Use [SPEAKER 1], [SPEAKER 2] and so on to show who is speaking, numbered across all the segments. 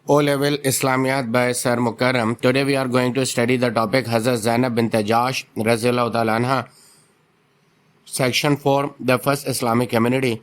[SPEAKER 1] O-Level Islamiyat by Sir Mukarram. Today we are going to study the topic Hazrat Zainab bint Jahsh Raziyallahu Ta'ala Anha. Section 4, the first Islamic community,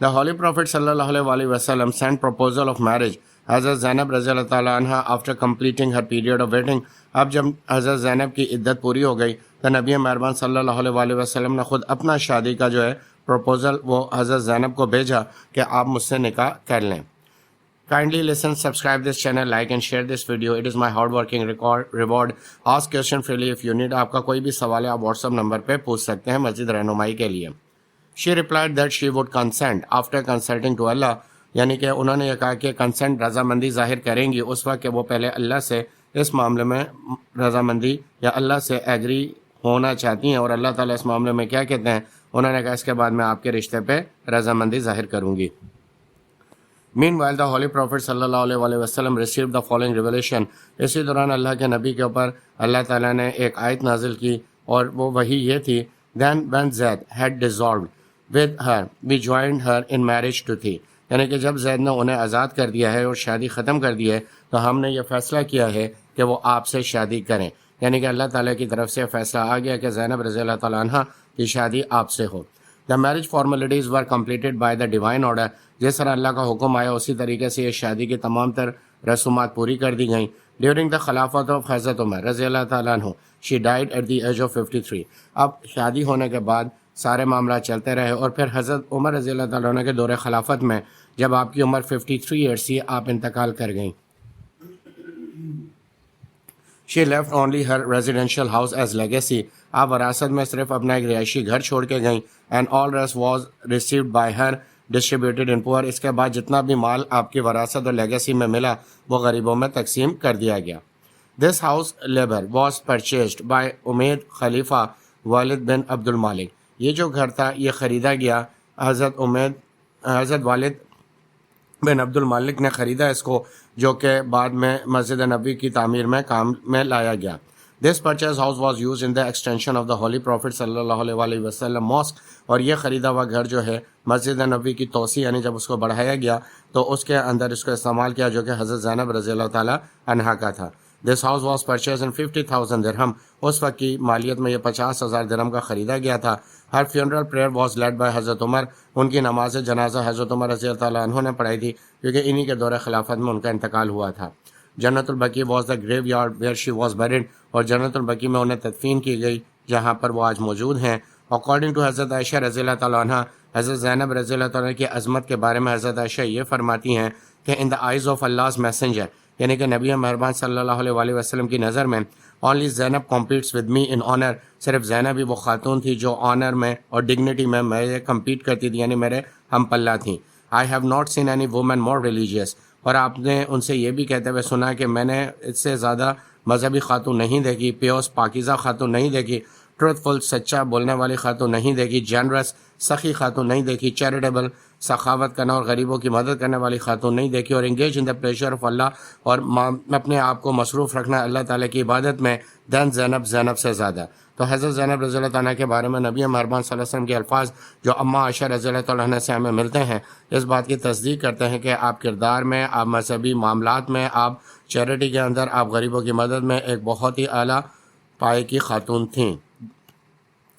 [SPEAKER 1] The Holy Prophet sallallahu alaihi wasallam sent proposal of marriage حضرت زینب رضی اللہ تعالیٰ عنہ after completing Hare period of waiting. اب جب حضرت زینب کی عدت پوری ہو گئی تو نبی مہربان صلی اللہ علیہ وسلم نے خود اپنا شادی کا جو ہے پروپوزل وہ حضرت زینب کو بھیجا کہ آپ مجھ سے نکاح کر لیں. Kindly listen, subscribe this channel, like and share this video. It is my hard working reward. Ask question freely if you need. آپ کا کوئی بھی سوال ہے آپ واٹس ایپ نمبر پہ پوچھ سکتے ہیں مزید رہنمائی کے لیے. She replied that she would consent after consulting to Allah. یعنی کہ انہوں نے یہ کہا کہ کنسنٹ رضامندی ظاہر کریں گی اس وقت کہ وہ پہلے اللہ سے اس معاملے میں رضامندی یا اللہ سے ایگری ہونا چاہتی ہیں، اور اللہ تعالیٰ اس معاملے میں کیا کہتے ہیں. انہوں نے کہا اس کے بعد میں آپ کے رشتے پہ رضامندی ظاہر کروں گی. Meanwhile, the Holy Prophet sallallahu alaihi wasallam received the following revelation. اسی دوران اللہ کے نبی کے اوپر اللہ تعالیٰ نے ایک آیت نازل کی اور وہ وہی یہ تھی. Then when Zayd had dissolved with her, we joined her in marriage to thee. یعنی کہ جب زید نے انہیں آزاد کر دیا ہے اور شادی ختم کر دی ہے تو ہم نے یہ فیصلہ کیا ہے کہ وہ آپ سے شادی کریں. یعنی کہ اللہ تعالیٰ کی طرف سے فیصلہ آ گیا کہ زینب رضی اللہ تعالیٰ عنہ کی شادی آپ سے ہو. The marriage formalities were completed by the divine order. جس طرح اللہ کا حکم آیا اسی طریقے سے یہ شادی کی تمام تر رسومات پوری کر دی گئیں. During the خلافت of حضرت عمر رضی اللہ تعالیٰ عنہ, she died at the age of 53. اب شادی ہونے کے بعد سارے معاملات چلتے رہے اور پھر حضرت عمر رضی اللہ تعالیٰ عنہ کے دور خلافت میں جب آپ کی عمر 53 ایئرس تھی آپ انتقال کر گئیں. She left only her residential house as legacy. آپ وراثت میں صرف اپنا ایک رہائشی گھر چھوڑ کے گئیں. And all rest was received by her, distributed in poor. اس کے بعد جتنا بھی مال آپ کی وراثت اور لیگیسی میں ملا وہ غریبوں میں تقسیم کر دیا گیا. This house labor was purchased by امید خلیفہ والد بن عبد المالک. یہ جو گھر تھا یہ خریدا گیا حضرت والد بن عبد المالک نے خریدا اس کو، جو کہ بعد میں مسجد نبوی کی تعمیر میں کام میں لایا گیا. This purchased house was used in the extension of the Holy Prophet sallallahu alaihi wasallam mosque. اور یہ خریدا ہوا گھر جو ہے مسجد نبوی کی توسیع یعنی جب اس کو بڑھایا گیا تو اس کے اندر اس کو استعمال کیا جو کہ حضرت زینب رضی اللہ تعالیٰ عنہا کا تھا. This house was purchased in 50,000 dirham. اس وقت کی مالیت میں یہ 50,000 درہم کا خریدا گیا تھا. Her funeral prayer was led by حضرت عمر. ان کی نماز جنازہ حضرت عمر رضی اللہ تعالیٰ عنہ نے پڑھائی تھی کیونکہ انہی کے دور خلافت میں ان کا انتقال ہوا تھا. جنت البقیع was the graveyard where she was buried. اور جنت البقیع میں انہیں تدفین کی گئی جہاں پر وہ آج موجود ہیں. According to حضرت عائشہ رضی اللہ تعالیٰ عنہ, حضرت زینب رضی اللہ تعالیٰ کی عظمت کے بارے میں حضرت عائشہ یہ فرماتی ہیں کہ in the eyes of Allah's messenger, یعنی کہ نبی مہربان صلی اللہ علیہ وسلم کی نظر میں only Zainab competes with me in honor. صرف زینب ہی وہ خاتون تھی جو آنر میں اور ڈگنیٹی میں میرے کمپیٹ کرتی تھی، یعنی میرے ہم پلہ تھیں. I have not seen any woman more religious. اور آپ نے ان سے یہ بھی کہتے ہوئے سنا کہ میں نے اس سے زیادہ مذہبی خاتون نہیں دیکھی، پیوس پاکیزہ خاتون نہیں دیکھی، ٹروتھ فل سچا بولنے والی خاتون نہیں دیکھی، جنرس سخی خاتون نہیں دیکھی، چیریٹیبل سخاوت کرنا اور غریبوں کی مدد کرنے والی خاتون نہیں دیکھی، اور engage in the pleasure of اللہ اور اپنے آپ کو مصروف رکھنا اللہ تعالیٰ کی عبادت میں دین زینب سے زیادہ. تو حضرت زینب رضی اللہ تعالیٰ کے بارے میں نبی مہربان صلی اللہ علیہ وسلم کے الفاظ جو اماں عائشہ رضی اللہ تعالیٰ عنہ سے ہمیں ملتے ہیں اس بات کی تصدیق کرتے ہیں کہ آپ کردار میں، آپ مذہبی معاملات میں، آپ چیریٹی کے اندر، آپ غریبوں کی مدد میں ایک بہت ہی اعلیٰ پائے کی خاتون تھیں.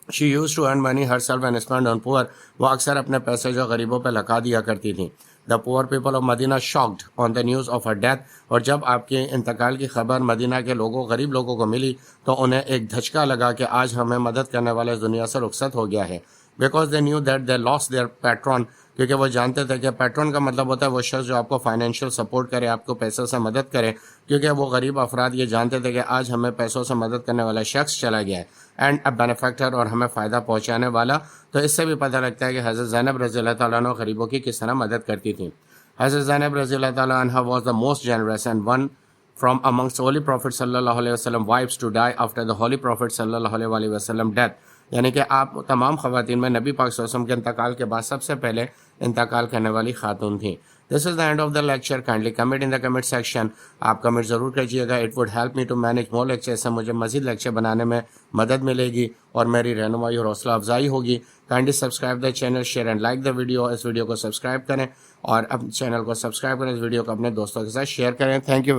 [SPEAKER 1] She used to earn money herself and spend on poor. وہ اکثر اپنے پیسے جو غریبوں پہ لگا دیا کرتی تھیں. The poor people of Medina shocked on the news of her death. اور جب آپ کے انتقال کی خبر مدینہ کے لوگوں، غریب لوگوں کو ملی تو انہیں ایک دھچکا لگا کہ آج ہمیں مدد کرنے والے اس دنیا سے رخصت ہو گیا ہے. Because they knew that they lost their patron. کیونکہ وہ جانتے تھے کہ پیٹرون کا مطلب ہوتا ہے وہ شخص جو آپ کو فائنینشیل سپورٹ کرے، آپ کو پیسوں سے مدد کرے. کیونکہ وہ غریب افراد یہ جانتے تھے کہ آج ہمیں پیسوں سے مدد کرنے والا شخص چلا گیا ہے، اینڈ اے بینیفیکٹر، اور ہمیں فائدہ پہنچانے والا. تو اس سے بھی پتہ لگتا ہے کہ حضرت زینب رضی اللہ تعالیٰ عنہ غریبوں کی کس طرح مدد کرتی تھیں. حضرت زینب رضی اللہ تعالیٰ عنہ was the most generous and one from amongst Holy Prophet sallallahu alaihi wasallam wives to die after the Holy Prophet sallallahu alaihi wasallam death. یعنی کہ آپ تمام خواتین میں نبی پاک صلی اللہ علیہ وسلم کے انتقال کے بعد سب سے پہلے انتقال کرنے والی خاتون تھیں. This is the end of the lecture. Kindly comment in the comment section. آپ کمنٹ ضرور کیجیے گا. It would help me to manage more lectures. سے مجھے مزید لیکچر بنانے میں مدد ملے گی اور میری رہنمائی اور حوصلہ افزائی ہوگی. Kindly subscribe the channel, share and like the video. اس ویڈیو کو سبسکرائب کریں اور اب چینل کو سبسکرائب کریں، اس ویڈیو کو اپنے دوستوں کے ساتھ شیئر کریں. Thank you.